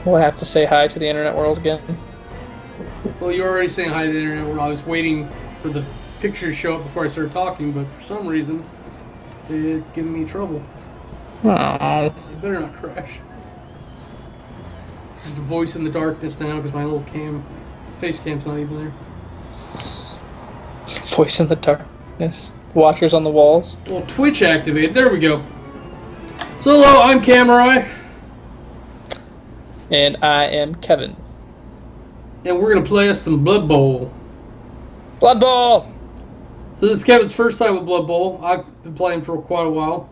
We'll have to say hi to the internet world again. Well, you're already saying hi to the internet world. I was waiting for the picture to show up before I started talking, but for some reason, it's giving me trouble. Aww. It better not crash. This is the voice in the darkness now because my little face cam's not even there. Voice in the darkness. Watchers on the walls. Well, Twitch activated. There we go. So, hello, I'm Camerai. And I am Kevin. And we're going to play us some Blood Bowl. Bloodbowl! So this is Kevin's first time with Blood Bowl. I've been playing for quite a while.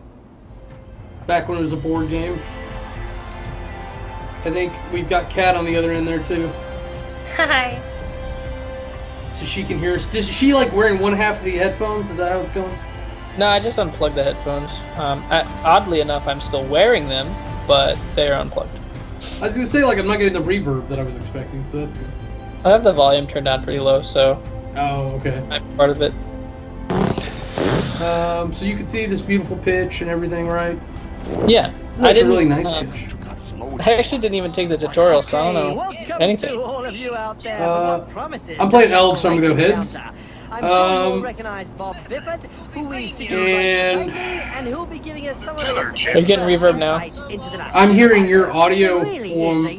Back when it was a board game. I think we've got Kat on the other end there too. Hi. So she can hear us. Is she like wearing one half of the headphones? Is that how it's going? No, I just unplugged the headphones. Oddly enough, I'm still wearing them, but they are unplugged. I was going to say, like, I'm not getting the reverb that I was expecting, so that's good. I have the volume turned down pretty low, so Oh, okay. I'm part of it. So you can see this beautiful pitch and everything, right? Yeah. It's like a really nice pitch. I actually didn't even take the tutorial, so I don't know anything. I'm playing Elves, so I'm going to go heads. I'm sure you'll recognize Bob Bifford, who we see and who'll be giving us some of his Are you getting reverb now? I'm hearing your audio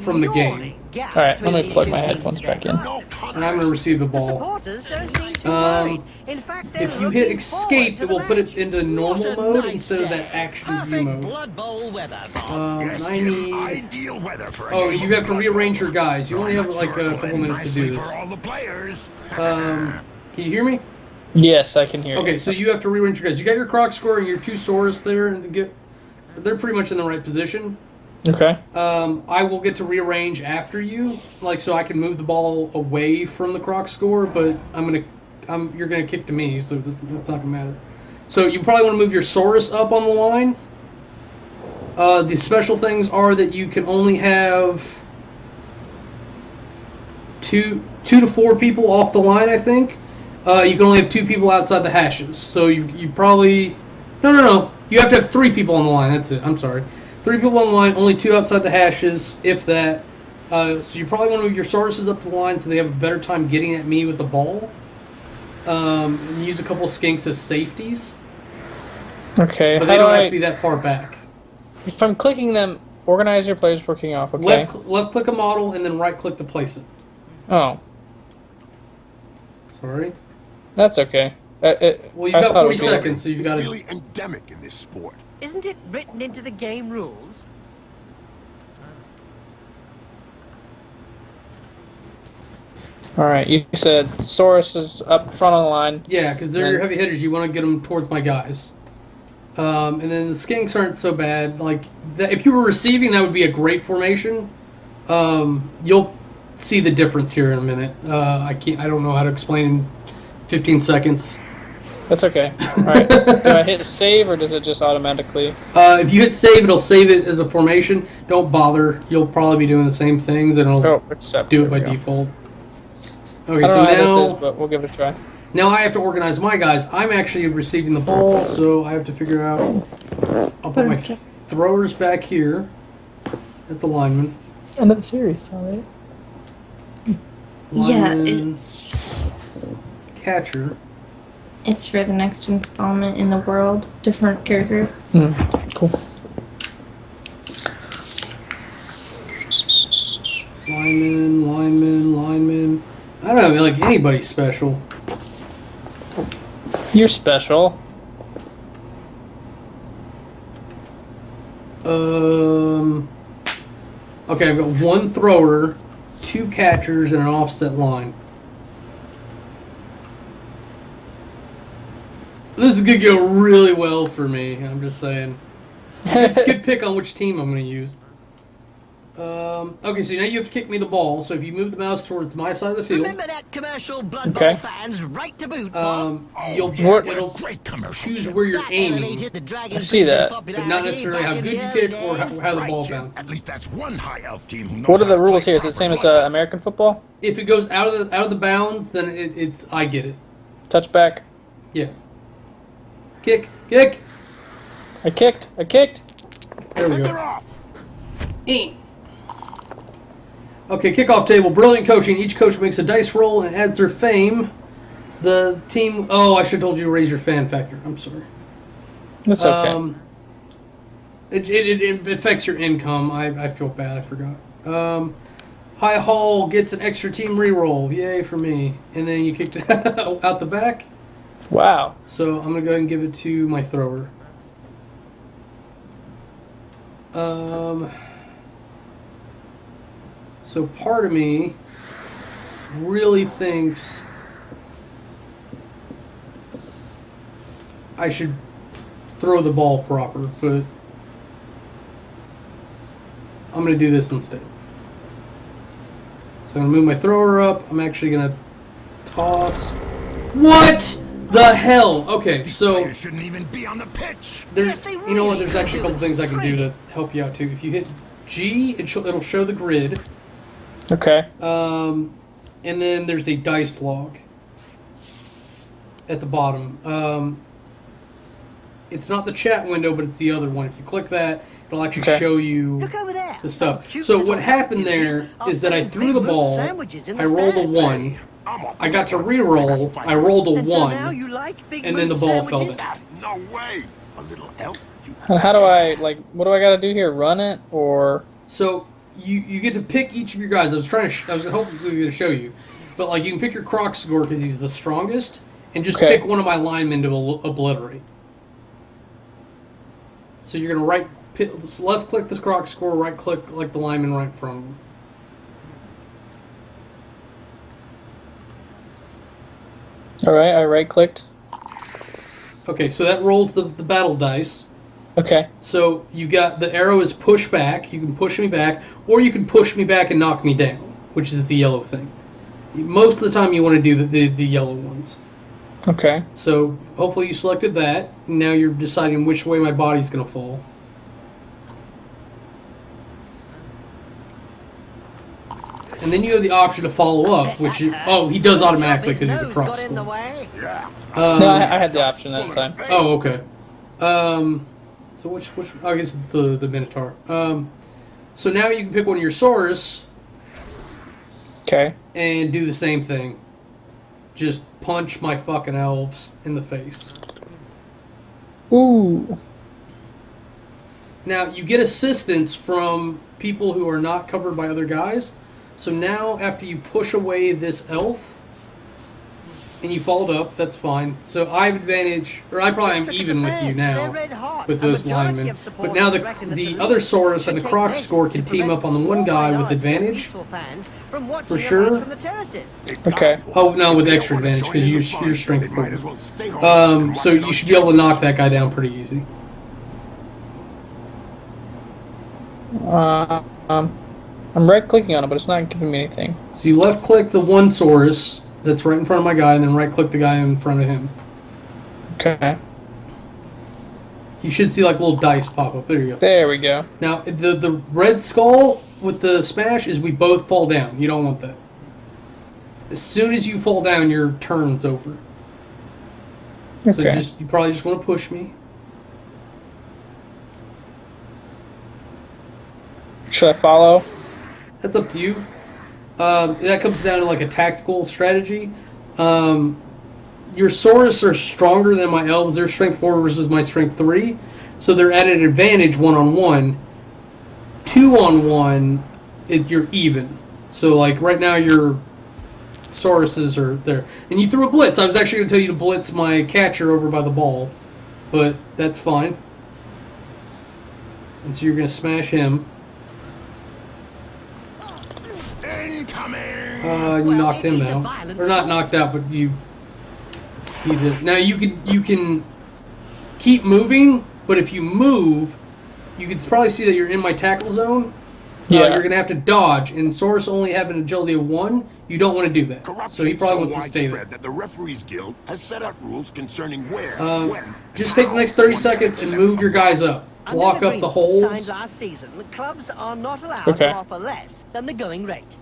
from the game. Alright, let me plug my headphones back in. And I'm going to receive the ball. If you hit escape, it will put it into normal mode instead of that action view mode. And I need... Oh, you have to rearrange your guys. You only have like a couple minutes to do this. Can you hear me? Yes, I can hear you. Okay, so you have to rearrange your guys. You got your Croc score and your two Saurus there, and they're pretty much in the right position. Okay. I will get to rearrange after you, like so I can move the ball away from the Croc score, but you're gonna kick to me, so that's not gonna matter. So you probably want to move your Saurus up on the line. The special things are that you can only have two to four people off the line, I think. You can only have two people outside the hashes. So you probably... No. You have to have three people on the line. That's it. I'm sorry. Three people on the line, only two outside the hashes, if that. So you probably want to move your Sauruses up to the line so they have a better time getting at me with the ball. And use a couple skinks as safeties. Okay. But they don't have to be that far back. If I'm clicking them, organize your players for kicking off, okay? Left click a model and then right click to place it. Oh. Sorry. That's okay. Well, you've got 40 seconds, so you've got to... It's really endemic in this sport. Isn't it written into the game rules? Alright, you said Saurus is up front of the line. Yeah, because they're your heavy hitters. You want to get them towards my guys. And then the skinks aren't so bad. Like, if you were receiving, that would be a great formation. You'll see the difference here in a minute. I don't know how to explain in 15 seconds. That's okay. Alright. Do I hit save or does it just automatically? If you hit save, it'll save it as a formation. Don't bother. You'll probably be doing the same things and it'll do it by default. Okay, I don't so know now, how this is, but we'll give it a try. Now I have to organize my guys. I'm actually receiving the ball, so I have to figure out... I'll put my throwers back here. That's the lineman. It's the end of the series, alright? Lineman, catcher. It's for the next installment in the world. Different characters. Cool. Lineman. I don't know, like anybody's special. You're special. Okay, I've got one thrower, two catchers, and an offset line. This is gonna go really well for me. I'm just saying. Good pick on which team I'm gonna use. Okay, so now you have to kick me the ball. So if you move the mouse towards my side of the field, Remember that commercial Blood Bowl fans right to boot, Bob? it'll choose where you're aiming, I see that. but not necessarily how good you kick or how the ball bounces. At least that's one high elf team who knows What are the how to rules play here? Is it the same as proper American football? If it goes out of the bounds, then it's I get it. Touchback. Yeah. Kick. I kicked. There we And go. they're off. Okay, kickoff table. Brilliant coaching. Each coach makes a dice roll and adds their fame. The team... Oh, I should have told you to raise your fan factor. I'm sorry. That's okay. It affects your income. I feel bad. I forgot. High Hall gets an extra team reroll. Yay for me. And then you kicked it out the back. Wow. So I'm going to go ahead and give it to my thrower. So part of me really thinks I should throw the ball proper, but I'm going to do this instead. So I'm going to move my thrower up. I'm actually going to toss. What the hell? Okay, These so players shouldn't even be on the pitch. there's, you know what? There's actually a couple things I can do to help you out too. If you hit G, it'll show the grid. Okay. And then there's a dice log at the bottom. It's not the chat window, but it's the other one. If you click that, it'll actually show you Look over there. the stuff. So what happened there is that I threw the ball, I rolled a 1, I got to re-roll, I rolled a And so 1, now you like big and then the mood ball fell sandwiches? down. No way. A little elf. And how do I, like, what do I gotta do here? Run it, or... So you get to pick each of your guys. I was hoping we were going to show you, but like you can pick your Croc score because he's the strongest, and just pick one of my linemen to obliterate. So you're going to left click this Croc score, right click like the lineman right in front of him. Alright, I right clicked. Okay, so that rolls the battle dice. Okay. So you got the arrow is push back. You can push me back, or you can push me back and knock me down, which is the yellow thing. Most of the time you want to do the yellow ones. Okay. So hopefully you selected that. Now you're deciding which way my body's going to fall. And then you have the option to follow up, which is, he does automatically because he's a Croc score. Yeah. No, I had the option that time. Oh, okay. So which I guess it's the Minotaur. So now you can pick one of your Saurus. Okay. And do the same thing. Just punch my fucking elves in the face. Ooh. Now you get assistance from people who are not covered by other guys. So now after you push away this elf and you followed up, that's fine. So I have advantage, or I probably am even with you now with those linemen. But now the other Saurus and the Croc score can team up on the one guy with advantage. For sure. Okay. Oh, no, with extra advantage because you're strength 4. So you should be able to knock that guy down pretty easy. I'm right clicking on it, but it's not giving me anything. So you left click the one Saurus that's right in front of my guy, and then right click the guy in front of him. Okay. You should see like little dice pop up. There you go. There we go. Now the red skull with the smash is we both fall down. You don't want that. As soon as you fall down, your turn's over. Okay. So you probably just want to push me. Should I follow? That's up to you. That comes down to like a tactical strategy. Your Saurus are stronger than my elves. They're strength 4 versus my strength 3. So they're at an advantage 1-on-1. 2-on-1, you're even. So like right now your Sauruses are there. And you threw a blitz. I was actually going to tell you to blitz my catcher over by the ball. But that's fine. And so you're going to smash him. You knocked him out, or not knocked out, but you did. Now you can keep moving, but if you move, you can probably see that you're in my tackle zone. Yeah. You're gonna have to dodge, and Saurus only have an agility of 1. You don't want to do that. So he probably wants to stay there. That the referees guild has set out rules concerning where, when, just take the next 30 seconds and move your guys up. Block up the holes. Signed last season, clubs are not allowed Okay. to offer less than the going rate.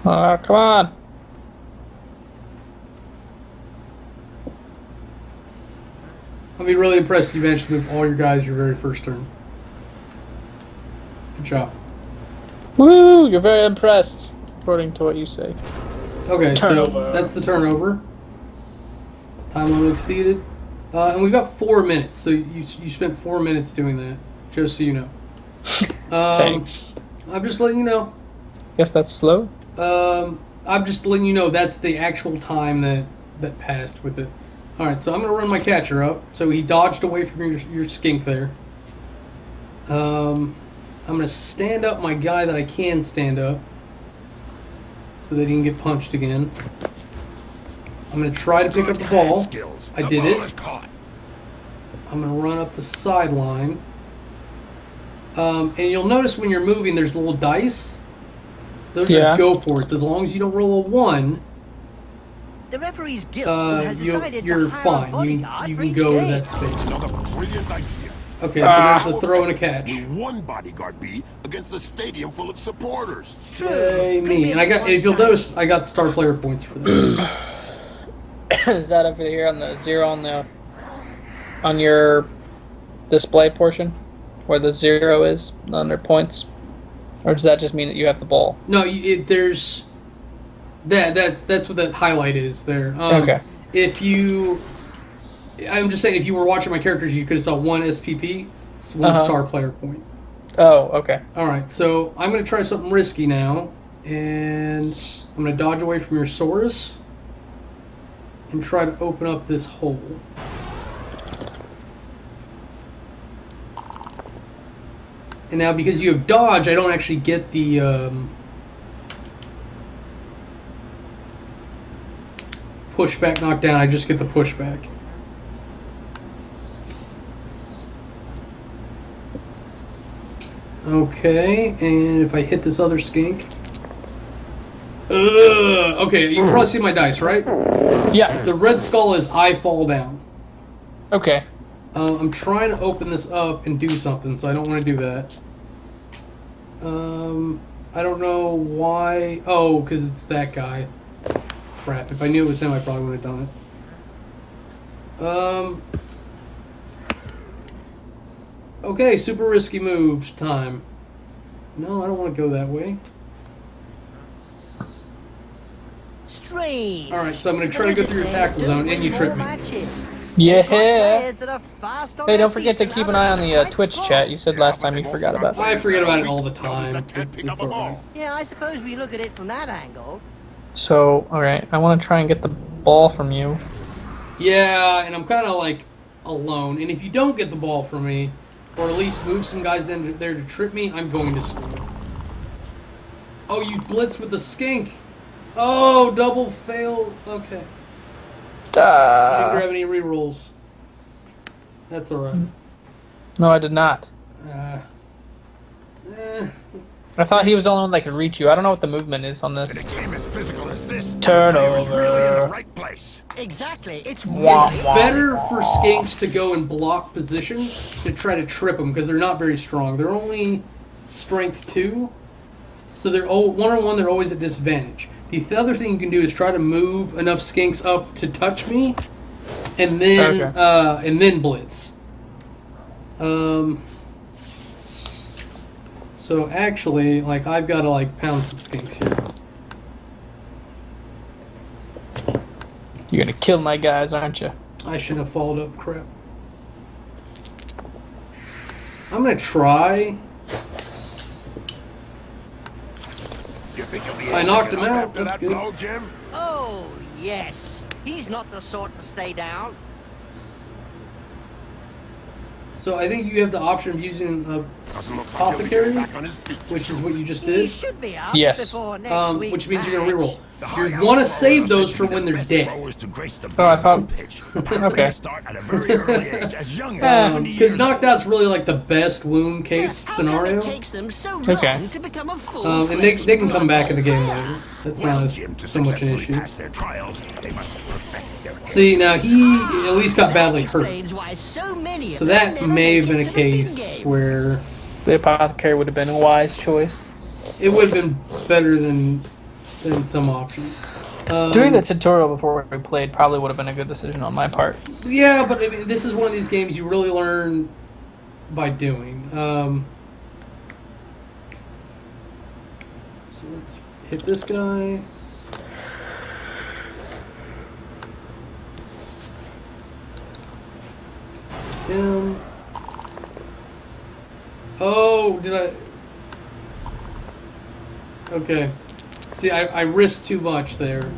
Come on. I'll be really impressed if you managed to move all your guys your very first turn. Good job. Woo! You're very impressed, according to what you say. Okay, Turnover. so that's the turnover. Time limit exceeded. And we've got 4 minutes, so you spent 4 minutes doing that, just so you know. Thanks. I'm just letting you know. Guess that's slow. I'm just letting you know that's the actual time that passed with it. Alright, so I'm going to run my catcher up. So he dodged away from your skink there. I'm going to stand up my guy that I can stand up, so that he can get punched again. I'm going to try to pick up the ball. I did it. I'm going to run up the sideline. And you'll notice when you're moving, there's little dice. Those are go for it. As long as you don't roll a 1, The referee's guild has decided you're to hire a fine. bodyguard You for can each go to game. that space. Another brilliant idea. Okay, so there's a throw and a catch. Will one bodyguard be against a stadium full of supporters? True. Yay, Could me. be And I got, one if you'll side. notice, I got star player points for that. Is that over here on the 0 on your display portion, where the 0 is under points, or does that just mean that you have the ball? No, there's that's what that highlight is there. Okay. I'm just saying, if you were watching my characters, you could have saw 1 SPP. It's 1 star player point. Oh, okay. All right, so I'm going to try something risky now, and I'm going to dodge away from your Saurus and try to open up this hole. And now, because you have dodge, I don't actually get the pushback knockdown. I just get the pushback. Okay, and if I hit this other skink... okay, you can probably see my dice, right? Yeah. The red skull is I fall down. Okay. I'm trying to open this up and do something, so I don't want to do that. I don't know why... Oh, because it's that guy. Crap, if I knew it was him, I probably would have done it. Okay, super risky moves time. No, I don't want to go that way. Strange. Alright, so I'm going to try to go through your tackle zone, and you trip me. Yeah. Hey, don't forget to keep an eye on the Twitch chat. You said last time you forgot about that. I forget about it all the time. I can't pick It's up a alright. ball. Yeah, I suppose we look at it from that angle. So, alright, I want to try and get the ball from you. Yeah, and I'm kind of like alone. And if you don't get the ball from me, or at least move some guys in there to trip me, I'm going to score. Oh, you blitz with the skink. Oh, double fail. Okay. I didn't grab any rerolls. That's alright. No, I did not. I thought he was the only one that could reach you. I don't know what the movement is on In this. a game as physical as this, Turnover. the player is really in the right place. Exactly. It's Wah, really wah. Better for skinks to go in block position to try to trip them, because they're not very strong. They're only strength 2, so they're one-on-one. They're always at disadvantage. The other thing you can do is try to move enough skinks up to touch me, and then blitz. So actually, like, I've got to like pound some skinks here. You're gonna kill my guys, aren't you? I shouldn't have followed up. Crap. I'm gonna try. You think you'll be I able to knocked get him up out. after That's that good. blow, Jim? Oh, yes. He's not the sort to stay down. So I think you have the option of using Doesn't look like he'll be getting Apothecary, back on his feet which is soon. what you just He did. should be up Yes. before next week's Which means you're gonna match. reroll. The You high-out want to throwers save are those said for to be when the they're best dead. throwers to grace the Oh, I thought- pitch. Probably Okay. start at a very early age, as young as 70 Because years old. knockout's really like the best wound case How scenario. come it takes them so long Okay. to become a full And they can come back in the game later. That's Well, not Jim, to so much an successfully issue. pass their trials, they must perfect their See, now he at least got badly hurt. explains why so many of So them that never may have make been it a to the big case game. where The apothecary would have been a wise choice. it would have been better than than some options. Doing the tutorial before we played probably would have been a good decision on my part. Yeah, but I mean, this is one of these games you really learn by doing. So let's hit this guy. Him. Oh, did I? Okay. See, I risked too much there.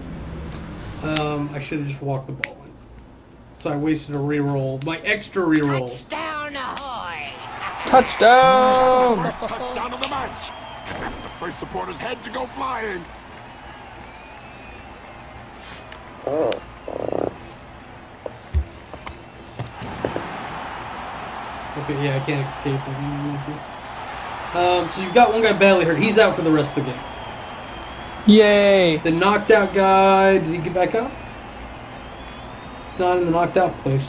I should have just walked the ball in. So I wasted a reroll. My extra reroll. Touchdown ahoy! Touchdown! First touchdown of the match. And that's the first supporter's head to go flying. Okay, yeah, I can't escape. So you've got one guy badly hurt. He's out for the rest of the game. Yay! The knocked out guy, did he get back up? He's not in the knocked out place.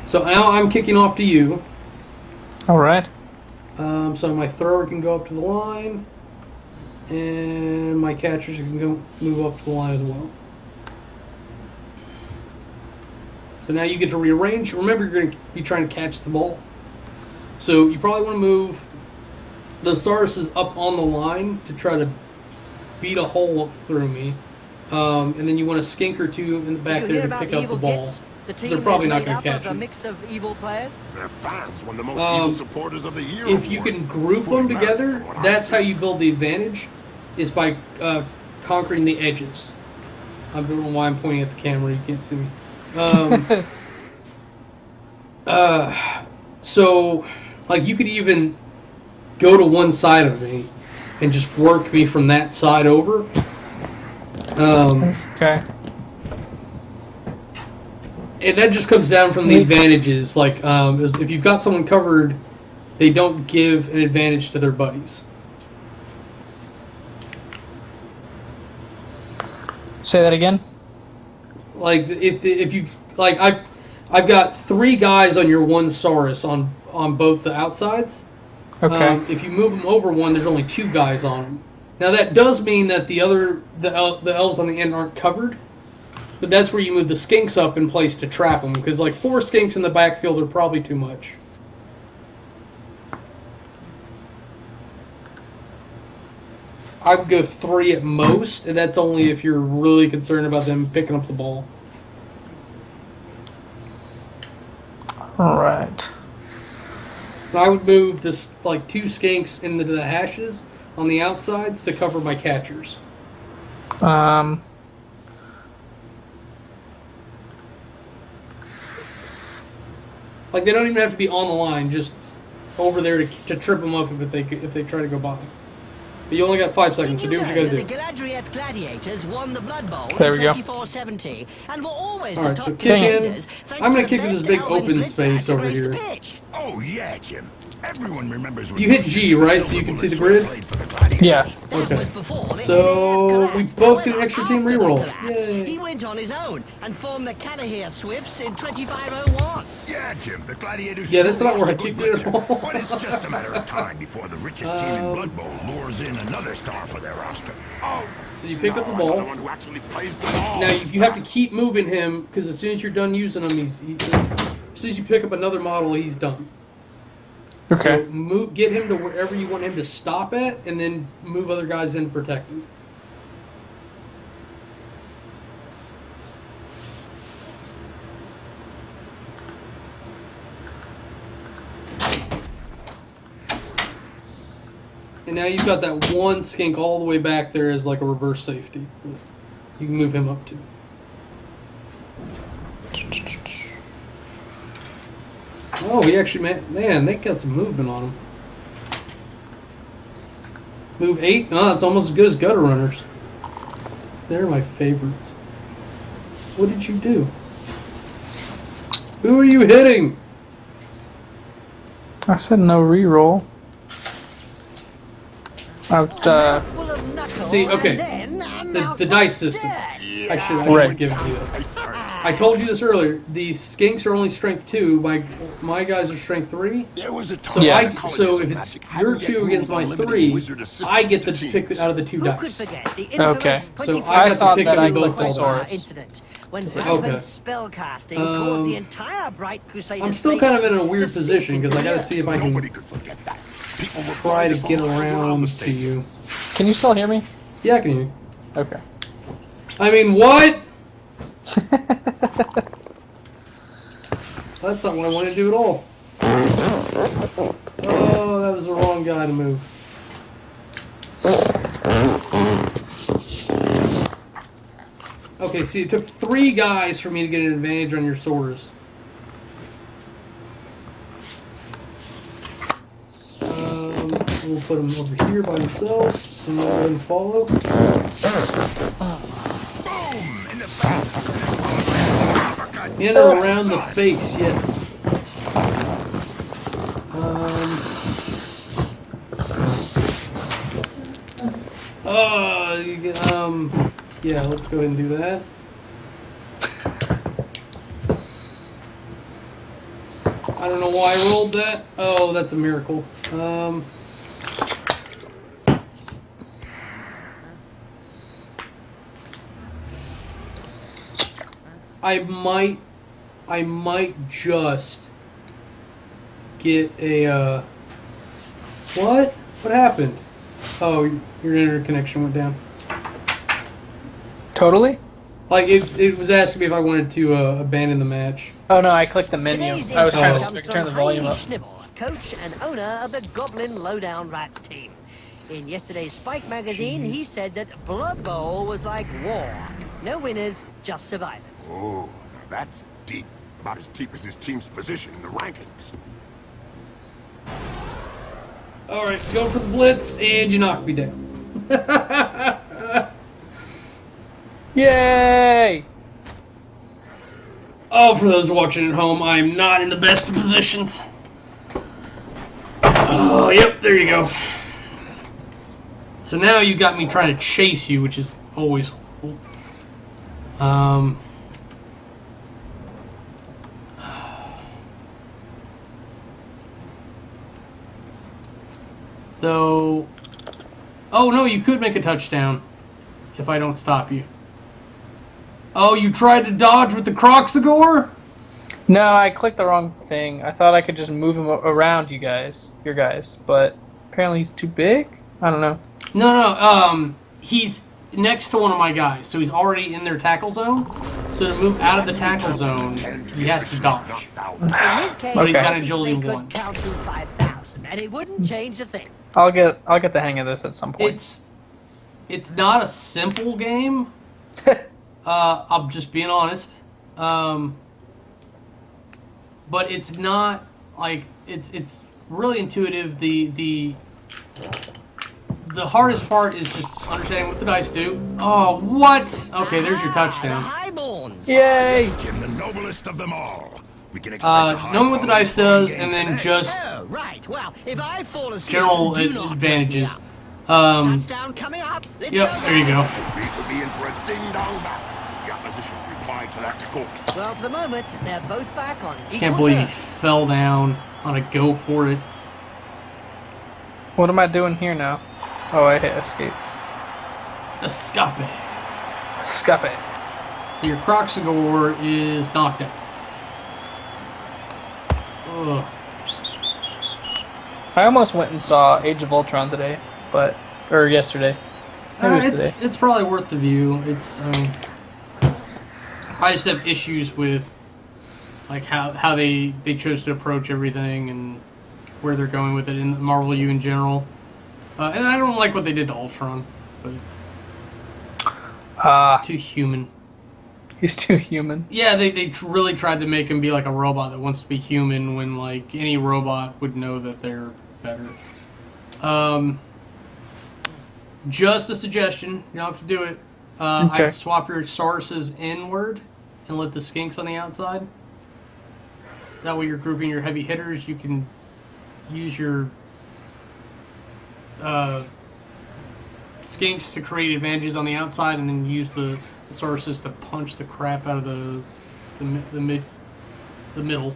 So now I'm kicking off to you. Alright. So my thrower can go up to the line, and my catchers can go move up to the line as well. So now you get to rearrange. Remember, you're going to be trying to catch the ball. So you probably want to move the Sauruses up on the line to try to beat a hole through me. And then you want a skink or two in the back there to pick up the ball. They're probably not going to catch a it. mix of evil players. They're fans, one of the most evil supporters of the year. If you can group them together, that's how you build the advantage, is by conquering the edges. I don't know why I'm pointing at the camera, you can't see me. So, like, you could even go to one side of me and just work me from that side over. Okay. And that just comes down from the advantages. Like, if you've got someone covered, they don't give an advantage to their buddies. Say that again? Like, if you've, like, I've got 3 guys on your one Saurus on both the outsides. Okay. If you move them over one, there's only 2 guys on them. Now that does mean that the elves on the end aren't covered, but that's where you move the skinks up in place to trap them, because like 4 skinks in the backfield are probably too much. I would go 3 at most, and that's only if you're really concerned about them picking up the ball. Alright. I would move this like 2 skinks into the hashes on the outsides to cover my catchers. Like, they don't even have to be on the line, just over there to trip them up if they try to go by. But you only got 5 seconds, so do what you gotta do. The Galadriel Gladiators won the Bloodbowl There in we go. 2470 and were always Alright, the so top kick in. contenders, thanks I'm gonna to kick the to this best big Elven open blitzer space to over grace here. the pitch. Oh yeah, Jim. Everyone remembers when You hit G, right? So you can see the grid? Yeah. That Okay. was before the So, NAF we collapsed. both get an However, extra team after the reroll. collapse, Yay. He went on his own and formed the Calahir Swifts in 2501. Yeah, Jim, the Gladiators. Yeah, that's sure not where lost I a good kicked it at blitzer. all. But it's just a matter of time before the richest team in Blood Bowl lures in another star for their roster. Oh, So you pick up the another ball. one who actually plays the ball. Now you have to keep moving him, because as soon as you're done using him, as soon as you pick up another model, he's done. Okay. So get him to wherever you want him to stop at, and then move other guys in to protect him. And now you've got that one skink all the way back there as like a reverse safety. You can move him up too. Oh, he actually, man, they got some movement on him. Move 8? Oh, that's almost as good as gutter runners. They're my favorites. What did you do? Who are you hitting? I said no reroll. Full of knuckles See, okay. and then a The mouthful dice of system. dirt. I should Right. have given you that. I told you this earlier. The skinks are only strength 2. My guys are strength 3. There was a So Yeah. so if it's your 2 against my 3, I get to pick out of the 2 Who could dice. forget the Okay. infamous So 24 I got to thought pick that up I in both clicked balls. Thesaurus. incident when Okay. rampant spellcasting caused the entire Bright Crusader I'm still state kind of in a weird to sink position because I into got to the see if I can Nobody could forget that. People were try to blind get for miles around the to state. you. Can you still hear me? Yeah, I can hear you. Okay. I mean, what? That's not what I wanted to do at all. Oh, that was the wrong guy to move. Okay, see, it took 3 guys for me to get an advantage on your swords. We'll put him over here by himself, and we'll let him follow. Boom! In the face. In or around the face, yes. Yeah, let's go ahead and do that. I don't know why I rolled that. Oh, that's a miracle. I might just get a, what? What happened? Oh, your internet connection went down. Totally? Like, it was asking me if I wanted to abandon the match. Oh no, I clicked the menu. Today's I was trying intro to comes turn the from volume Heidi up. Schnivel, coach and owner of the Goblin Lowdown Rats team. In yesterday's Spike magazine, he said that Blood Bowl was like war. No winners, just survivors. Oh, now that's deep. About as deep as his team's position in the rankings. Alright, go for the blitz, and you knocked me down. Yay! Oh, for those watching at home, I'm not in the best of positions. Oh, yep, there you go. So now you got me trying to chase you, which is always cool. Though, oh no, you could make a touchdown if I don't stop you. Oh, you tried to dodge with the Croxagore? No, I clicked the wrong thing. I thought I could just move him around your guys, but apparently he's too big? I don't know. No, he's next to one of my guys, so he's already in their tackle zone. So to move out of the tackle zone, he has to dodge. In his case, But he's got I think agility they could 1. count to 5,000, and it wouldn't change a thing. I'll get the hang of this at some point. It's not a simple game. I'm just being honest. But it's not like it's really intuitive. The hardest part is just understanding what the dice do. Oh, what? Okay, there's your touchdown. The Highborns. Yay! Jim, the noblest of them all. We can expect Knowing what the dice does, and then just Oh, right. Well, if I fall asleep, general do not advantages. wake me up. Touchdown coming up. Let's Yep, go. there you go. Please for being for a ding-dong battle. The opposition replied to that score. Well, for the moment, they're both back on equal Can't believe he terms. fell down on a go for it. What am I doing here now? Oh, I hit escape. Escape. Escape. So your Croxagore is knocked out. Ugh. I almost went and saw Age of Ultron today, or yesterday. Maybe it was today. It's probably worth the view. It's I just have issues with like how they chose to approach everything and where they're going with it in Marvel U in general. And I don't like what they did to Ultron, but too human. He's too human. Yeah, they really tried to make him be like a robot that wants to be human when like any robot would know that they're better. Just a suggestion. You don't have to do it. Okay. I'd swap your sources inward and let the skinks on the outside. That way you're grouping your heavy hitters. You can use your skinks to create advantages on the outside and then use the sources to punch the crap out of the the middle.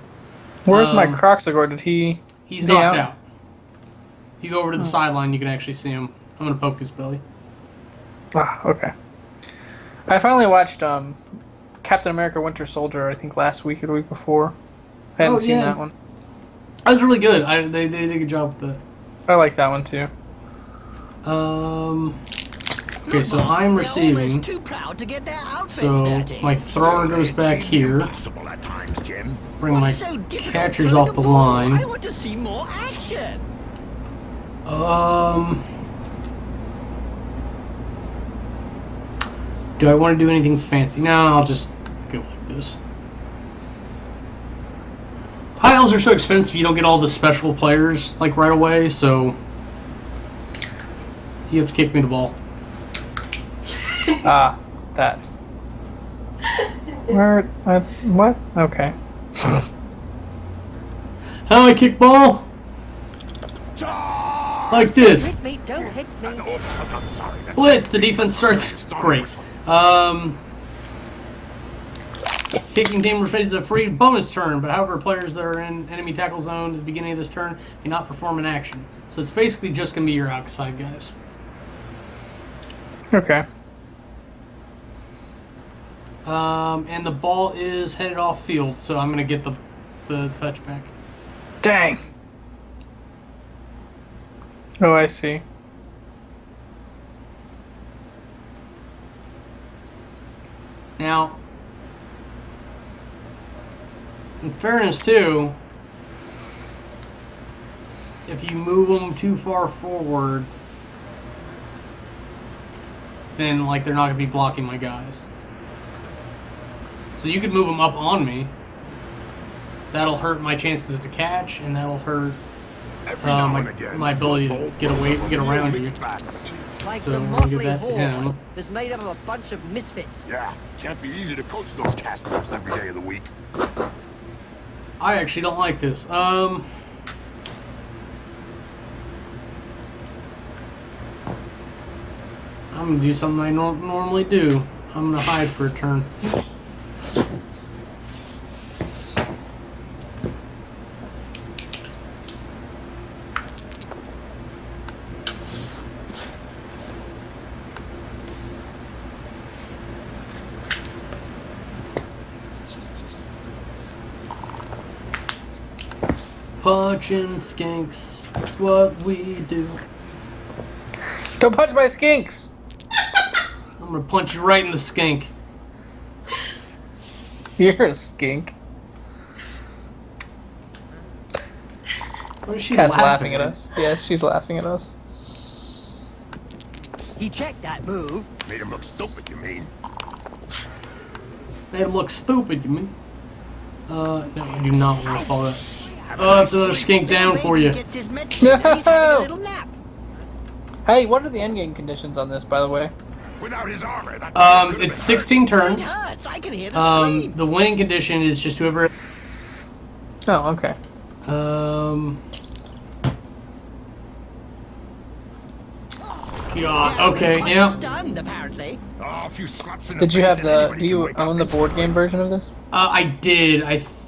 Where's my Croxagore? Did he? He's knocked out. If you go over to the sideline, you can actually see him. I'm gonna poke his belly. Ah, okay. I finally watched Captain America: Winter Soldier. I think last week or the week before. I hadn't seen that one. That was really good. They did a good job with that. I like that one too. Okay, so I'm receiving. Too proud to get their outfits So dirty. my thrower goes back here. Impossible at times, Jim. Bring my What's so difficult catchers throwing off the ball? line. I want to see more action. Do I want to do anything fancy? No, I'll just go like this. High elves are so expensive, you don't get all the special players like right away, so you have to kick me the ball. Ah, that. Where? What? Okay. How do I kick ball? Like this. Hit me, don't hit me. Oops, I'm sorry. That's Blitz, the defense starts. Great. Kicking team faces a free bonus turn, but however, players that are in enemy tackle zone at the beginning of this turn may not perform an action. So it's basically just going to be your outside guys. Okay. And the ball is headed off field, so I'm going to get the touchback. Dang. Oh, I see. Now, in fairness too, if you move them too far forward, then like they're not going to be blocking my guys. So you could move them up on me. That'll hurt my chances to catch, and that'll hurt my ability to get around you. Like So the I'm gonna give motley that to him. horde that's made up of a bunch of misfits. Yeah, can't be easy to coach those cast-offs every day of the week. I actually don't like this. I'm gonna do something I normally do. I'm gonna hide for a turn. Punching skinks, that's what we do. Don't punch my skinks! I'm gonna punch you right in the skink. You're a skink. What is she Cat's laughing at us. Yes, she's laughing at us. He checked that move. Made him look stupid, you mean? Made him look stupid, you mean? No, I do not want to follow that. Oh, it's another skink down for you. Gets his medicine and he's having a little nap. Hey, what are the endgame conditions on this, by the way? Without his armor, that It's 16 It turns. hurts. I can hear the scream. The winning condition is just whoever. Oh, okay. Yeah. Okay. Quite Yeah. stunned, apparently. Oh, a few slaps in Did the you face have and the? anybody Do can you wake up own the and board smile. game version of this? I did.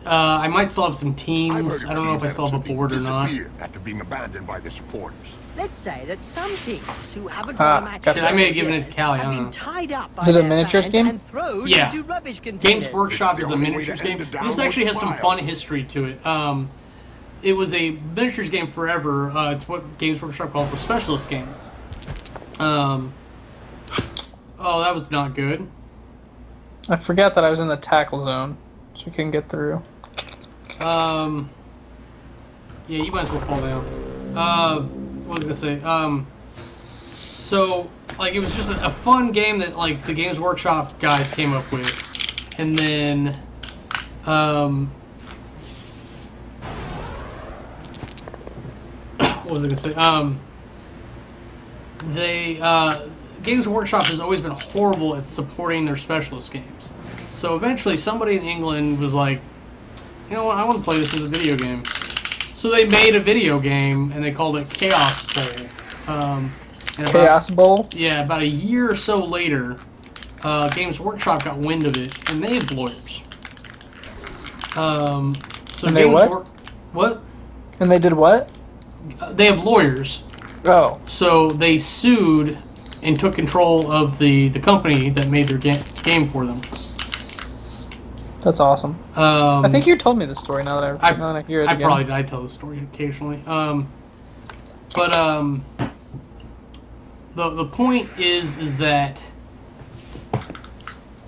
I might still have some I've teams. heard I don't know if I teams still have a simply board or not. disappeared after being abandoned by their supporters. Let's say that some teams who haven't Ah, won a match gotcha. in I may have years given it to Callie, I have don't been know. tied up by Is it a their miniatures fans game? and thrown Yeah. into rubbish containers. Games Workshop It's is the a only way miniatures to end game. the This downward actually has some spiral. fun history to it. It was a miniatures game forever. It's what Games Workshop calls a specialist game. Oh, that was not good. I forgot that I was in the tackle zone, so you couldn't get through. Yeah, you might as well fall down. What was I gonna say? So, like, it was just a fun game that, like, the Games Workshop guys came up with. And then, what was I gonna say? Games Workshop has always been horrible at supporting their specialist games. So eventually somebody in England was like, you know what, I want to play this as a video game. So they made a video game, and they called it Chaos Bowl. And Chaos Bowl? Yeah, about a year or so later, Games Workshop got wind of it, and they had lawyers. So And they games what? work- what? And they did what? They have lawyers. Oh. So they sued and took control of the company that made their game for them. That's awesome. I think you told me the story now that I hear it again. I tell the story occasionally. The point is that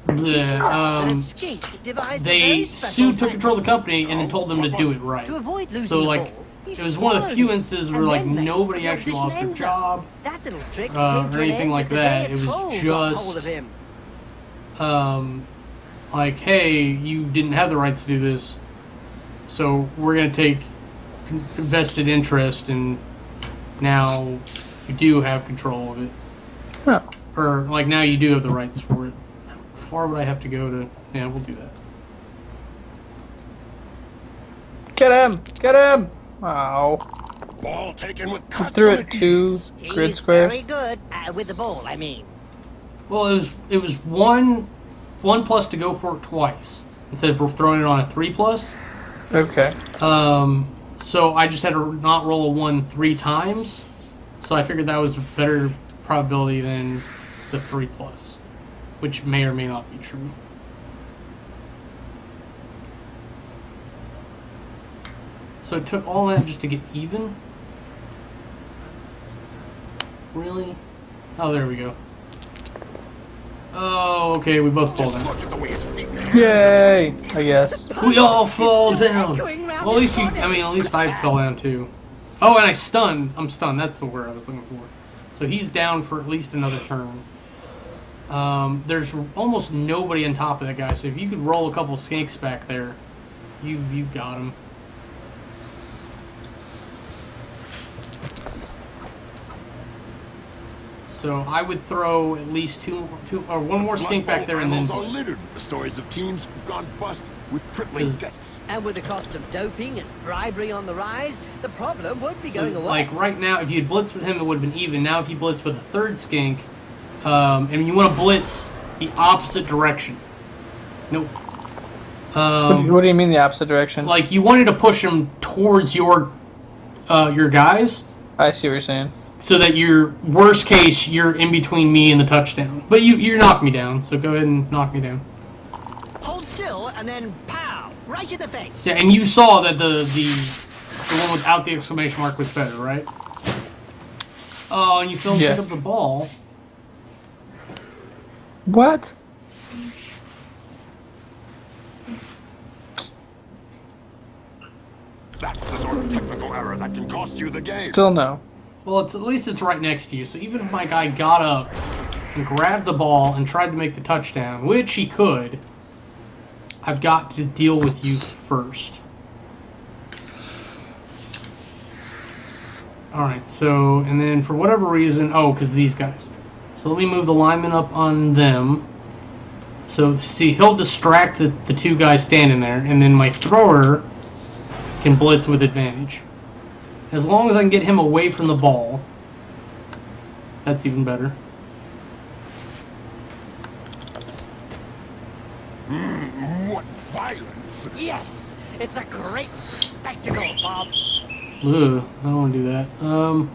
they sued, took control of the company, and then told them to do it right. To avoid losing So the like, ball, it was one of the few instances where like nobody actually lost their job That little trick or anything like that. It was just like, hey, you didn't have the rights to do this, so we're gonna take vested interest, and now you do have control of it. Oh. Or like now you do have the rights for it. How far would I have to go to? Yeah, we'll do that. Get him! Get him! Wow. Ball taken with I cuts threw on it the 2 keys. grid He's squares. very good with the ball, I mean. Well, it was one plus to go for it twice instead of throwing it on a 3+. Okay. So I just had to not roll a 1 3 times. So I figured that was a better probability than the 3+, which may or may not be true. So it took all that just to get even? Really? Oh, there we go. Oh, okay, we both fall Just down. look at the way his feet and hands Yay! are I guess. We all fall down. echoing round Well, at least the you. corner. I mean, at least I fell down too. Oh, and I'm stunned. That's the word I was looking for. So he's down for at least another turn. There's almost nobody on top of that guy. So if you could roll a couple skanks back there, you got him. So I would throw at least two or one more skink back there, and then. Bloodbowl annals are littered with the stories of teams who've gone bust with crippling debts. And with the cost of doping and bribery on the rise, the problem won't be So, going away. like right now, if you had blitzed with him, it would have been even. Now, if you blitz with a third skink, and you want to blitz the opposite direction. Nope. What do you mean the opposite direction? Like you wanted to push him towards your guys, I see what you're saying. so that your worst case you're in between me and the touchdown. But you knocked me down, so go ahead and knock me down. Hold still and then pow! Right in the face. Yeah, and you saw that the one without the exclamation mark was better, right? Oh, and you failed to Yeah. pick up the ball. What? That's the sort of technical error that can cost you the game. Still no. Well, at least it's right next to you. So even if my guy got up and grabbed the ball and tried to make the touchdown, which he could, I've got to deal with you first. Alright, so, and then for whatever reason, because these guys. So let me move the lineman up on them. So, see, he'll distract the two guys standing there, and then my thrower can blitz with advantage. As long as I can get him away from the ball, that's even better. What violence! Yes! It's a great spectacle, Bob. Ugh, I don't want to do that.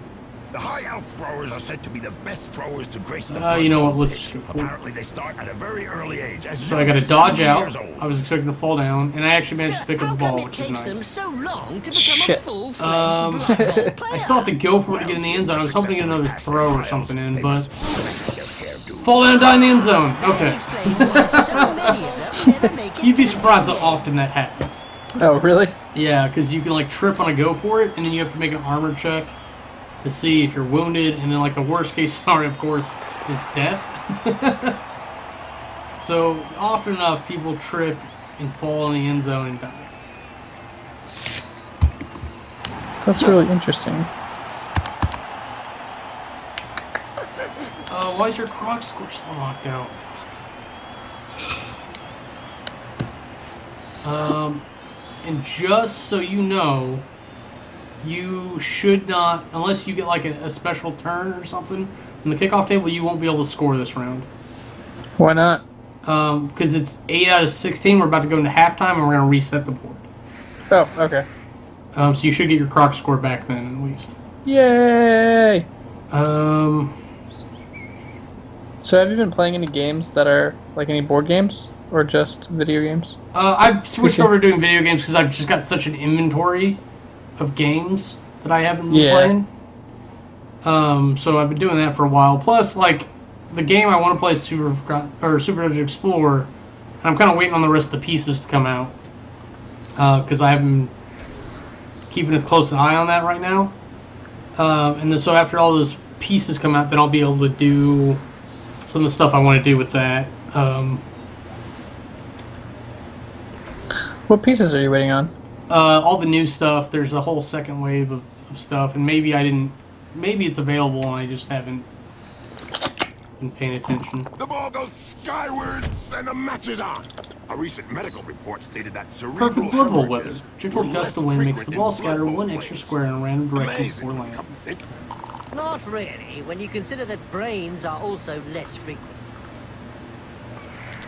The high elf throwers are said to be the best throwers to grace the You know what, Bloodbowl let's pitch. just go for it. Apparently they start at a very early age. So I got to dodge out. I was expecting to fall down, and I actually managed to pick How up the come ball, it which is takes them nice. so long to become Shit. a full-fledged Um, Blood Bowl player? I still have to go for it to get in the end zone. I was hoping to get another throw or something in, but fall down and die in the end zone. That Okay. explains why so many of them never make it You'd be to the surprised how end. often that happens. Oh, really? Yeah, because you can like trip on a go for it, and then you have to make an armor check to see if you're wounded, and then like the worst case scenario, of course, is death. So often enough, people trip and fall in the end zone and die. That's really interesting. Why is your croc score still knocked out? And just so you know, you should not, unless you get like a special turn or something from the kickoff table, you won't be able to score this round. Why not? Because it's 8 out of 16. We're about to go into halftime, and we're going to reset the board. Oh, okay. So you should get your croc score back then, at least. Yay! Um, So have you been playing any games that are like any board games or just video games? I've switched over to doing video games because I've just got such an inventory of games that I haven't been playing. So I've been doing that for a while. Plus, like, the game I want to play is Super Dungeon Explorer, and I'm kind of waiting on the rest of the pieces to come out because I haven't been keeping a close eye on that right now. And then so after all those pieces come out, then I'll be able to do some of the stuff I want to do with that. What pieces are you waiting on? All the new stuff. There's a whole second wave of stuff, and maybe it's available and I just haven't been paying attention. The ball goes skywards and the match is on. A recent medical report stated that cerebral Perfect Bloodbowl weather. hemorrhages Gentle were gust less of wind makes the frequent ball in scatter Blood Bowl one extra players. square in a random direction Amazing before when you landing. come to think. Not really, when you consider that brains are also less frequent.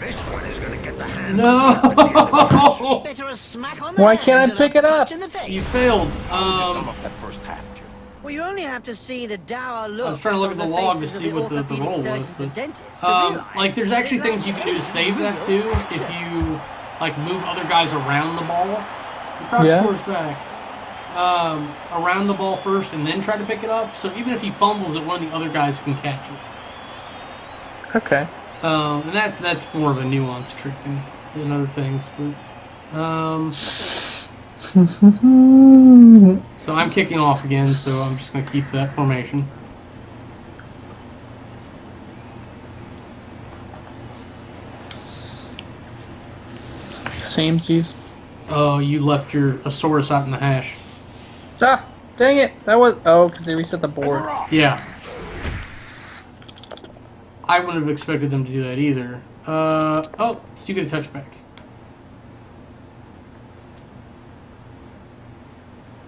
This one is going to get the hands. No! Better a smack on the Why hand can't I than a pick it up? punch in the face. You failed. How would you sum up that first half, Jim? Well, you only have to see the dour looks I was trying to look on at the the log to faces of see what the orthopedic roll was, surgeons and but dentists to realize like there's actually that things you can do to save that too. If you like move other guys around the ball, the croc scores back. Around the ball first and then try to pick it up. So even if he fumbles it, one of the other guys can catch it. Okay. And that's more of a nuanced trick than other things. But so I'm kicking off again, so I'm just gonna keep that formation. Samesies. Oh, you left your Asaurus out in the hash. Ah, dang it. That was... Oh, because they reset the board. Yeah. I wouldn't have expected them to do that either. Oh, so you get a touchback.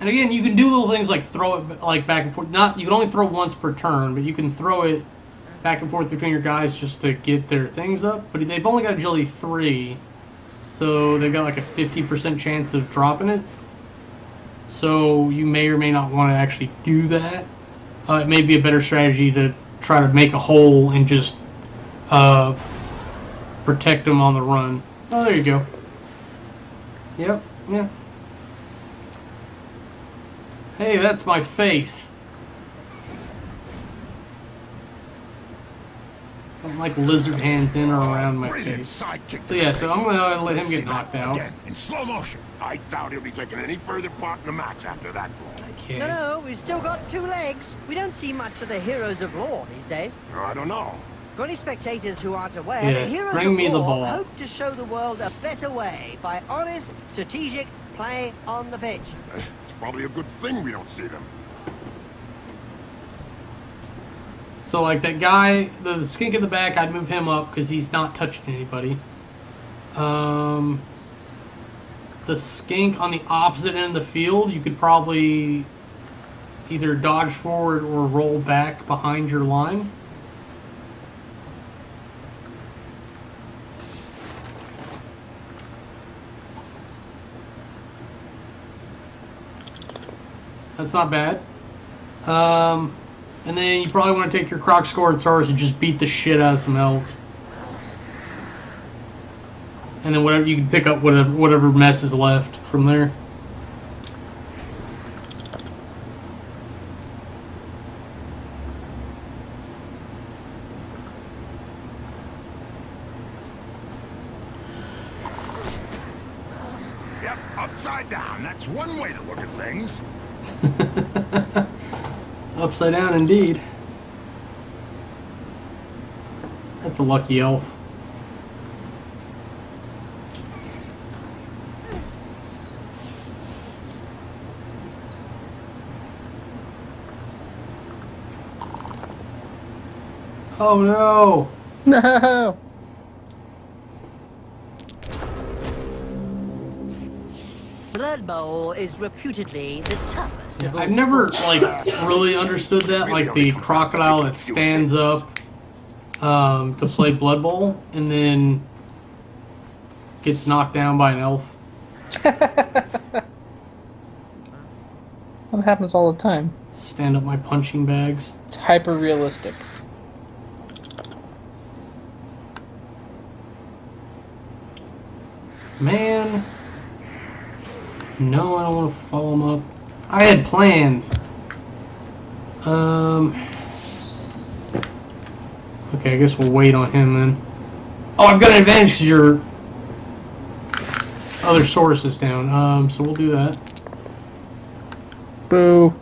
And again, you can do little things like throw it like back and forth. You can only throw once per turn, but you can throw it back and forth between your guys just to get their things up. But they've only got agility 3, so they've got like a 50% chance of dropping it. So you may or may not want to actually do that. It may be a better strategy to try to make a hole and just protect them on the run. Oh, there you go. Yep, yeah. Hey, that's my face. I don't like lizard hands in or around my Brilliant face. sidekick. So yeah, so I'm gonna let him get knocked out. Again, in slow motion. I doubt he'll be taking any further part in the match after that blow. Okay. No, we've still got 2 legs. We don't see much of the heroes of law these days. I don't know. For any spectators who aren't aware, Yeah, the heroes bring of me the law ball. hope to show the world a better way by honest, strategic play on the pitch. It's probably a good thing we don't see them. So like that guy, the skink in the back, I'd move him up because he's not touching anybody. The skink on the opposite end of the field, you could probably either dodge forward or roll back behind your line. That's not bad. And then you probably want to take your croc score and Saurus and just beat the shit out of some elves. And then whatever you can pick up whatever mess is left from there. Yep, upside down. That's one way to look at things. Upside down indeed. That's a lucky elf. Oh no! No! Bloodbowl is reputedly the toughest of all I've never sports. really understood that, like the crocodile that stands up to play Blood Bowl, and then gets knocked down by an elf. That happens all the time. Stand up my punching bags. It's hyper realistic. Man. No, I don't want to follow him up. I had plans. Okay, I guess we'll wait on him then. Oh, I've got an advantage because your other source is down. So we'll do that. Boo.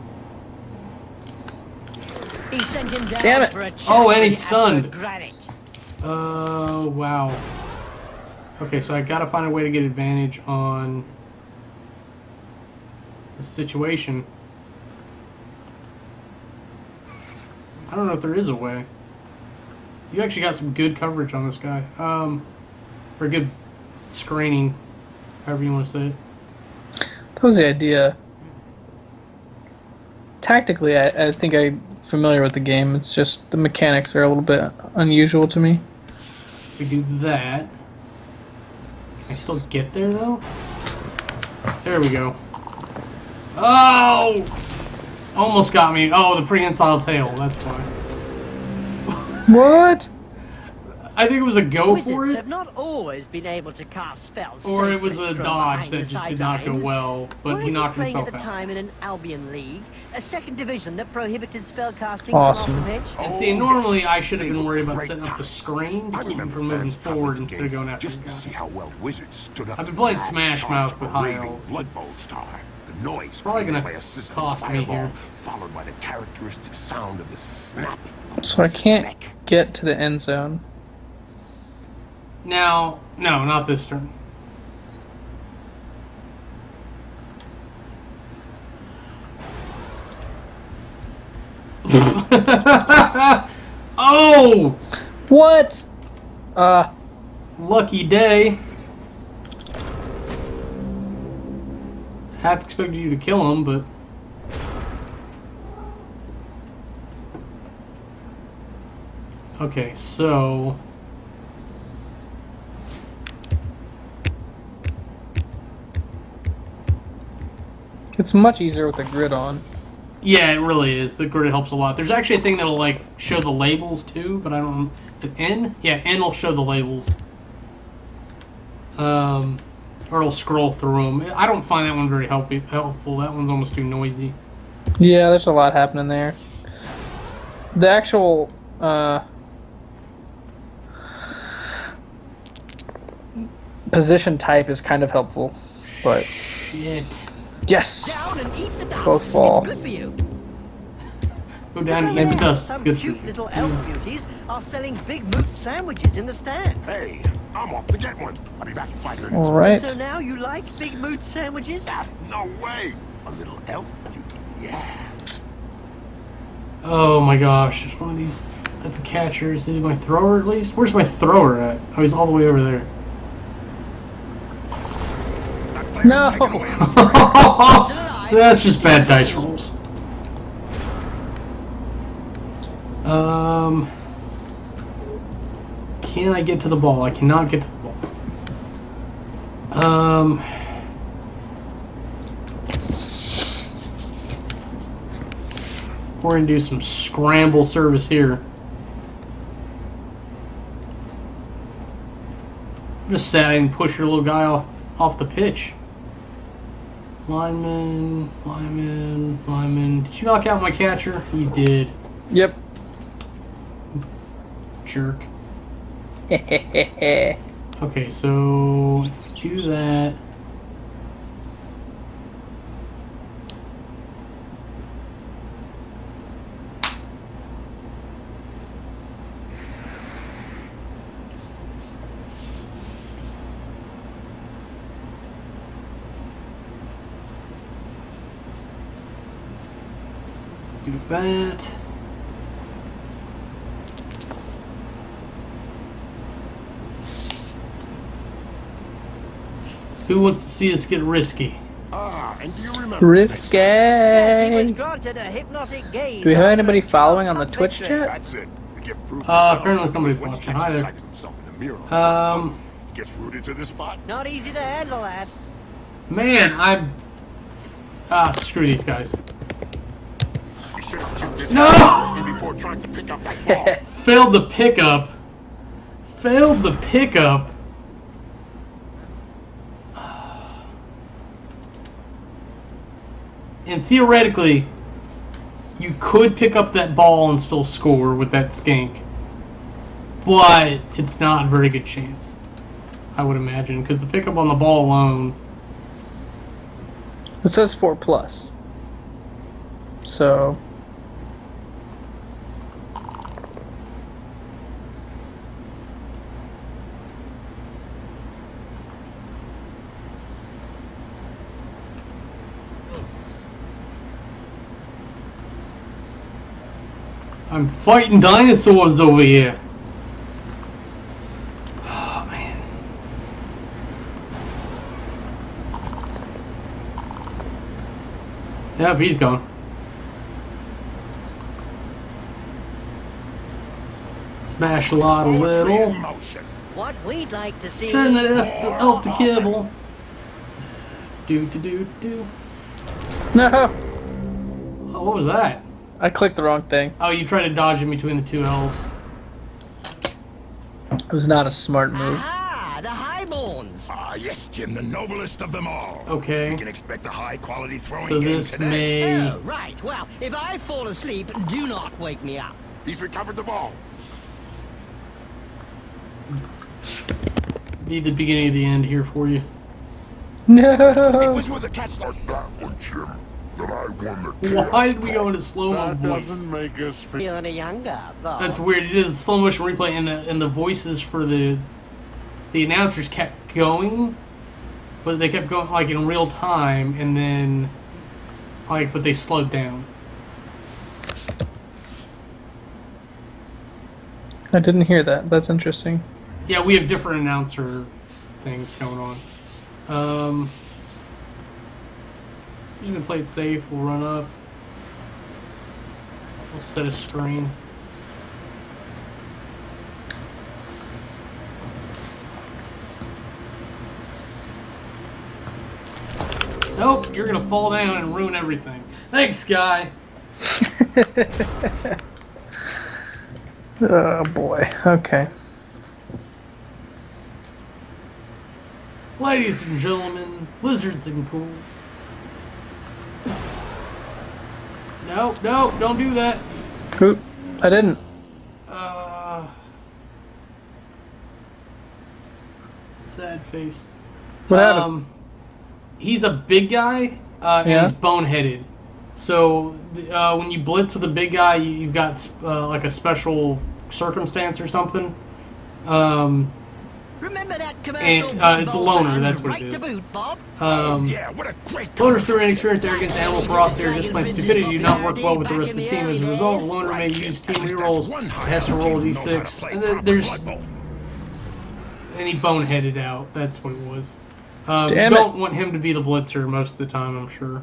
He sent him down Damn it. for a chat Oh, and with he's the stunned. Granite. Wow. Okay, so I gotta find a way to get advantage on the situation. I don't know if there is a way. You actually got some good coverage on this guy. For good screening, however you want to say it. That was the idea. Tactically, I think I'm familiar with the game. It's just the mechanics are a little bit unusual to me. So we do that. Can I still get there though? There we go. Oh! Almost got me. Oh, the prehensile tail. That's why. What? I think it was a go for Wizards it, have not always been able to cast spells or it was safely a from dodge behind that the just did not go sidelines. well. But Were he you knocked playing himself at the out. time in an Albion league, a second division that prohibited spellcasting Awesome. from off the pitch? And see, normally yes, I should have they been were worried about great setting up the times. screen to I keep him remember from moving fans coming forward to instead of games going after just the to see guy. how well Wizards stood up. I've been to playing the Smash charge Mouth of with a high raving elves. Bloodbowl star. The noise Probably created gonna by a sizzling cost me fireball, here. followed by the characteristic sound of the snap. of So I Wizard's can't neck. get to the end zone. Now, no, not this turn. Oh! What? Lucky day. Half expected you to kill him, but... Okay, so... It's much easier with the grid on. Yeah, it really is. The grid helps a lot. There's actually a thing that'll, like, show the labels, too, but I don't know. Is it N? Yeah, N will show the labels. Or it'll scroll through them. I don't find that one very helpful. That one's almost too noisy. Yeah, there's a lot happening there. The actual position type is kind of helpful, but Shit. yes, Down and eat the dust. Both fall. It's good for you. Go down and Look eat the over there. dust. Some Good for cute you. little elf beauties are selling big moot sandwiches in the stands. Hey, I'm off to get one. I'll be back in 5 minutes. all right. So now you like big moot sandwiches? Ah, no way. A little elf? Yeah. Oh my gosh. There's one of these. That's a catcher. Is my thrower at least? Where's my thrower at? Oh, he's all the way over there. No. That's just bad dice rolls. Can I get to the ball? I cannot get to the ball. We're gonna do some scramble service here. Just sad and push your little guy off the pitch. Lineman. Did you knock out my catcher? You did. Yep. Jerk. Okay, so let's do that. Do that. Who wants to see us get risky? Ah, and do you remember? Yes, he was Risque. granted a hypnotic gaze. Do we have after anybody a following on the Cup Twitch victory. chat? That's it. The gift proved Apparently himself somebody's when he watching. catches Hi there. sight of himself in the mirror. Gets rooted to the spot. Not easy to handle that. Man, screw these guys. You should have chipped his No! hand in before trying to pick up that ball. Failed the pickup. Failed the pickup. And theoretically, you could pick up that ball and still score with that skink. But it's not a very good chance, I would imagine, because the pickup on the ball alone. It says 4+. So. I'm fighting dinosaurs over here. Oh, man. Yep, he's gone. Smash a lot a Poetry little. in motion. What we'd like to see. Turn that elf to kibble. Do. No! Oh, what was that? I clicked the wrong thing. Oh, you tried to dodge in between the two elves. It was not a smart move. Aha! The highborns. Ah, yes, Jim, the noblest of them all. Okay. You can expect a high-quality throwing So game this today. may Oh, right. Well, if I fall asleep, do not wake me up. He's recovered the ball. be the beginning of the end here for you. It No! was with a catch like that one, Jim, that I won the chaos Why did we cup. go into slow-mo That voice? doesn't make us feel. Feeling younger, though. That's weird. He did a slow motion replay, and the voices for the announcers kept going, but they kept going like in real time, and then but they slowed down. I didn't hear that. That's interesting. Yeah, we have different announcer things going on. I'm just gonna play it safe. We'll run up. We'll set a screen. Nope, you're gonna fall down and ruin everything. Thanks, guy. Oh boy. Okay. Ladies and gentlemen, lizards and cool. No, don't do that. Oop. I didn't. Sad face. What happened? He's a big guy, and Yeah. he's boneheaded. So when you blitz with a big guy, you've got like a special circumstance or something. Remember that commercial? And, it's a Bloodbowl loner, fans that's what right it to is. boot, Bob. Yeah, what a great Loners through conversation. inexperience, arrogance, animal ferocity, or just plain stupidity do not work well with the rest of the team. As a result, a loner may use team rerolls, has to roll a d6, and then there's any boneheaded out. That's what it was. You Damn it. don't want him to be the blitzer most of the time, I'm sure.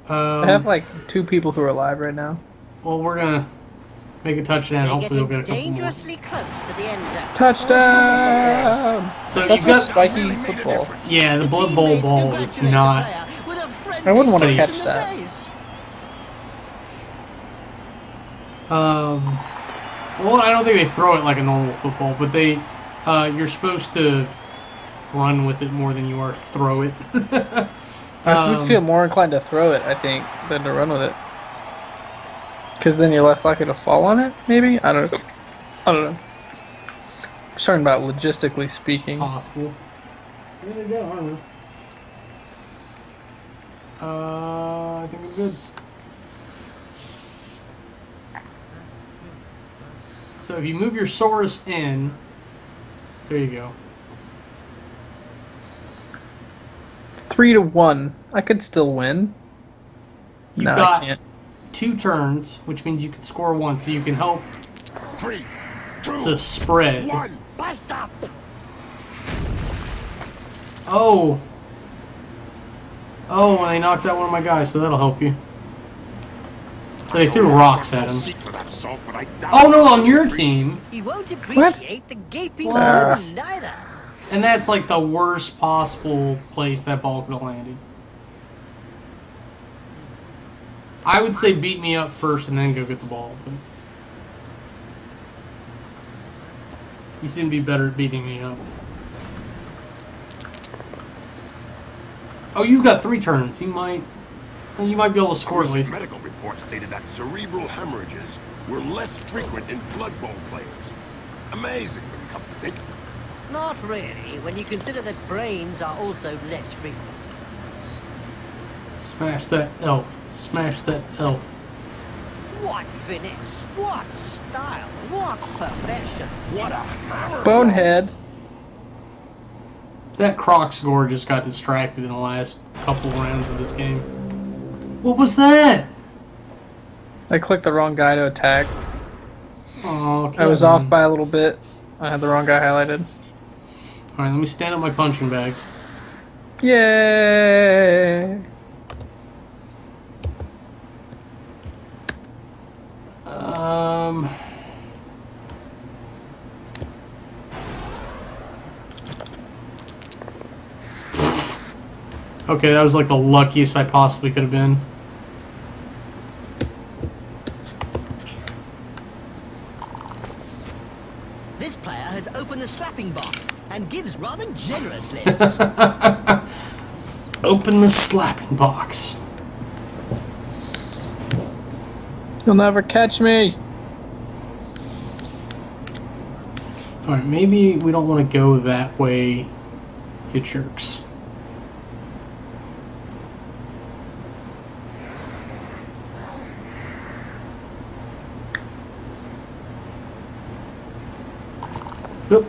I have like 2 people who are alive right now. Well, we're gonna make a touchdown. They're Hopefully, we'll get getting a couple more. dangerously close to the end zone. Touchdown! So That's you've a got, spiky football. yeah, the Blood Bowl Teammates ball is congratulate the not. player with a friendly I wouldn't want to Safe. catch punch in the that. face. Well, I don't think they throw it like a normal football, but you're supposed to run with it more than you are throw it. I would feel more inclined to throw it, I think, than to run with it. Because then you're less likely to fall on it, maybe? I don't know. I'm just talking about logistically speaking. Possible. There we go. I don't know. I think we're good. So if you move your Saurus in, there you go. 3-1. I could still win. You've No, got I can't. 2 turns, which means you can score 1, so you can help 3, 2, the spread. 1. Bust up. Oh, and they knocked out one of my guys, so that'll help you. So they threw rocks at him. Seek for that assault, but I doubt Oh no, it. on your team. He won't appreciate the gaping What? wound either. And that's like the worst possible place that ball could have landed. I would say beat me up first and then go get the ball. But you seem to be better at beating me up. Oh, you've got 3 turns. You might be able to score at least. Medical reports stated that cerebral hemorrhages were less frequent in Blood Bowl players. Amazing when you come to think of it. Not really, when you consider that brains are also less frequent. Smash that elf. Smash that elf. What finesse, what style, what perfection. What a hammer! Bonehead. That Croc score just got distracted in the last couple rounds of this game. What was that? I clicked the wrong guy to attack. Oh, I was off by a little bit. I had the wrong guy highlighted. Alright, let me stand up my punching bags. Yay! Okay, that was like the luckiest I possibly could have been. This player has opened the slapping box and gives rather generously. Open the slapping box. You'll never catch me. Alright, maybe we don't want to go that way, you jerks. Oop.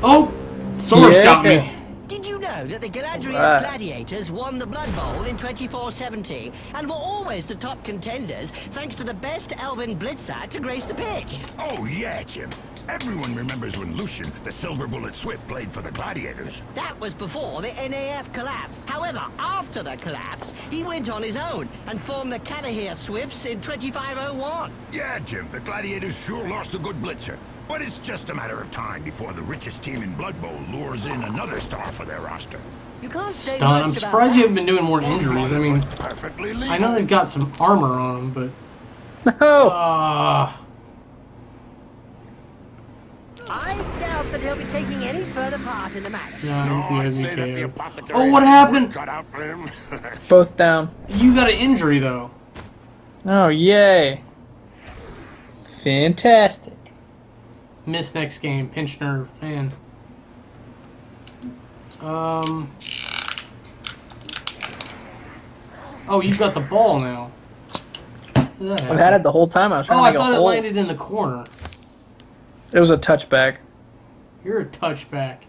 Oh! Source got me. Did you know that the Galadriel Right. Gladiators won the Blood Bowl in 2470 and were always the top contenders thanks to the best elven blitzer to grace the pitch? Oh yeah, Jim. Everyone remembers when Lucian, the Silver Bullet Swift, played for the Gladiators. That was before the NAF collapsed. However, after the collapse, he went on his own and formed the Calahir Swifts in 2501. Yeah, Jim, the Gladiators sure lost a good blitzer. But it's just a matter of time before the richest team in Blood Bowl lures in another star for their roster. You can't say Don, much I'm about surprised that. you haven't been doing more injuries. I mean, Perfectly legal. I know they've got some armor on them, but... No! I doubt that he'll be taking any further part in the match. Yeah, No, he I'd has me say that the KO'd. apothecary Oh, what had his happened? work cut out for him. Both down. You got an injury, though. Oh, yay. Fantastic. Miss next game. Pinch nerve. Man. Oh, you've got the ball now. I've had it the whole time. I was trying Oh, to I make a thought it hole. landed in the corner. It was a touchback. You're a touchback.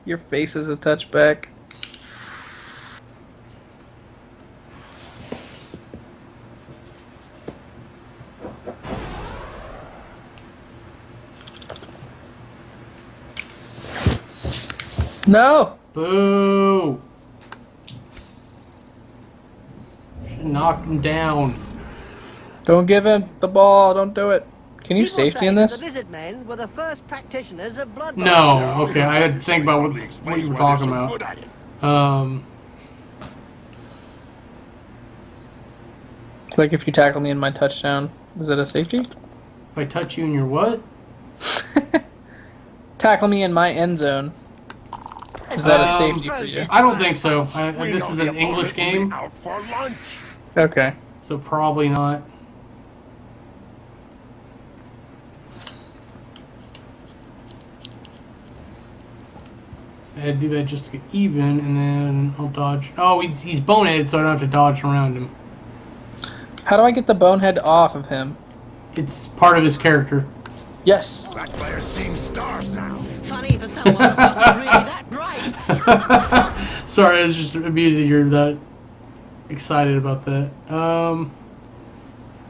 Your face is a touchback. No! Boo! Should knock him down. Don't give him the ball. Don't do it. Can you People safety say in that this? The Lizardmen were the first practitioners of Blood Bowl. No, okay, I had to think about what you were talking about. It's like if you tackle me in my touchdown. Is it a safety? If I touch you in your what? Tackle me in my end zone. Is that a safety for you? I don't think so. We This know is the an English opponent will be game, out for lunch. Okay. so probably not. I had to do that just to get even, and then I'll dodge. Oh, he's boneheaded, so I don't have to dodge around him. How do I get the bonehead off of him? It's part of his character. Yes. That player's seeing stars now. Funny for someone that wasn't really that bright. Sorry, I was just amused that you're that excited about that.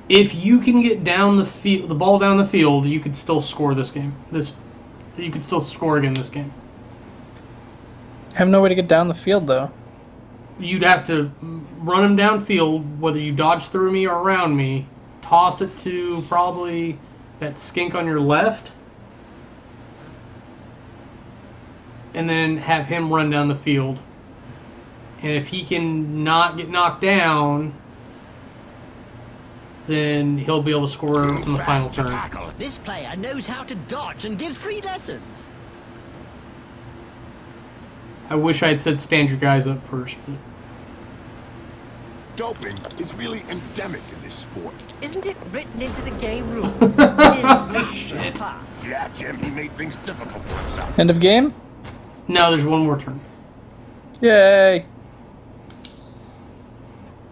If you can get down the ball down the field, you could still score this game. You could still score again this game. I have no way to get down the field, though. You'd have to run him downfield, whether you dodge through me or around me. Toss it to probably that skink on your left. and then have him run down the field. And if he can not get knocked down, then he'll be able to score on the final turn. This player knows how to dodge and give free lessons. I wish I had said stand your guys up first. But... Doping is really endemic in this sport. Isn't it written into the game rules? Disastrous pass. Yeah, Jim, he made things difficult for himself. End of game? No, there's one more turn. Yay!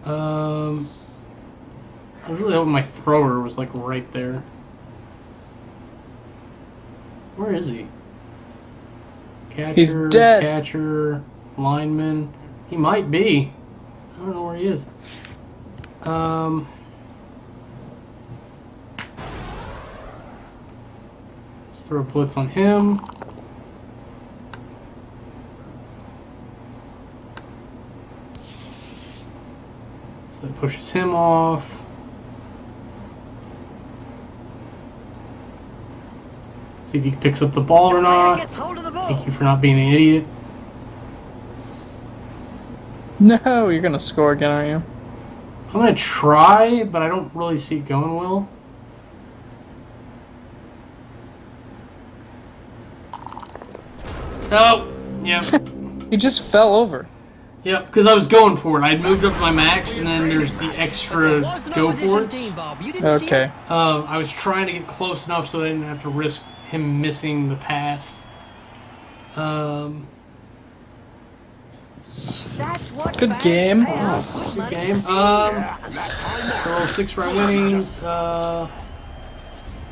I was really hoping my thrower was like right there. Where is he? Catcher, He's dead. Catcher, lineman. He might be. I don't know where he is. Let's throw a blitz on him. So that pushes him off. See if he picks up the ball or not. Gets hold of the ball. Thank you for not being an idiot. No, you're gonna score again, aren't you? I'm gonna try, but I don't really see it going well. Oh, yeah. He just fell over. Yep, because I was going for it. I'd moved up my max, and then there's the extra Was an go for opposition it. team, Bob. You didn't see Okay. it? I was trying to get close enough so I didn't have to risk him missing the pass. That's what Good fans game. pay out good Good money game. to see. So 6 round winnings.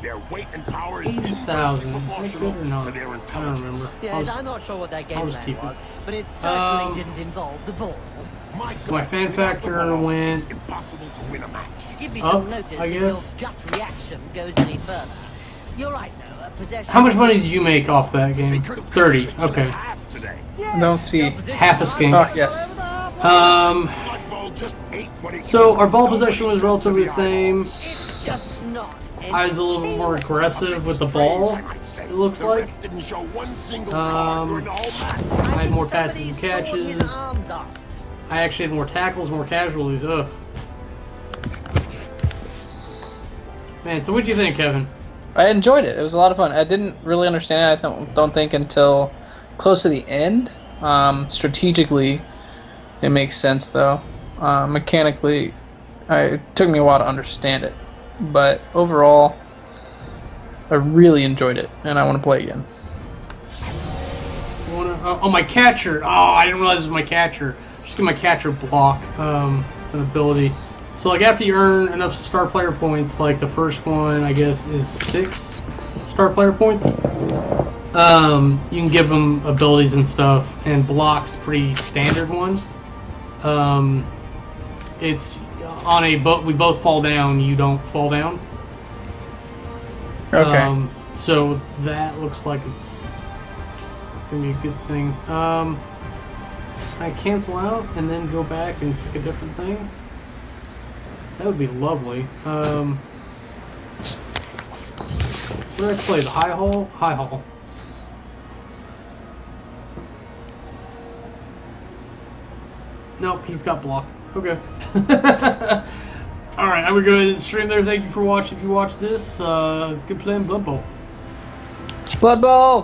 Their weight and power is 80,000. inversely Is that proportional good or not? to their I don't intelligence. remember. Yes, I'm not sure what that I'll game just plan keep it. was, but it certainly Um, didn't involve the ball. My My fan without the factor ball, went It's impossible to win a match. Give me Up, some notice I if your guess. gut reaction goes any further. You're right, though. Possession. How much money did you make off that They game? could have 30. cut it to Okay. half today. Yes, Don't see your position half a skink. Oh, yes. Bloodbowl just ate what it So used our to ball be. possession was relatively the same. It's just not. I was a little bit more aggressive with the ball, it looks The like. ref didn't show one single card during the whole match. I had more passes and catches. Arms off. I actually had more tackles, more casualties. Ugh. Man, so what'd you think, Kevin? I enjoyed it. It was a lot of fun. I didn't really understand it. Don't think until close to the end. Strategically, it makes sense though. Mechanically, it took me a while to understand it. But overall, I really enjoyed it, and I want to play again. Oh, my catcher. Oh, I didn't realize it was my catcher. Just get my catcher block. It's an ability. So, like, after you earn enough star player points, like the first one, I guess, is 6 star player points. You can give them abilities and stuff, and block's pretty standard one. It's on a boat. We both fall down. You don't fall down. Okay. So that looks like it's gonna be a good thing. I cancel out and then go back and pick a different thing. That would be lovely. Where did I play? The high hall? High hall. Nope, he's got block. Okay. Alright, I would go ahead and stream there. Thank you for watching. If you watch this, good playing Bloodbowl. Bloodbowl!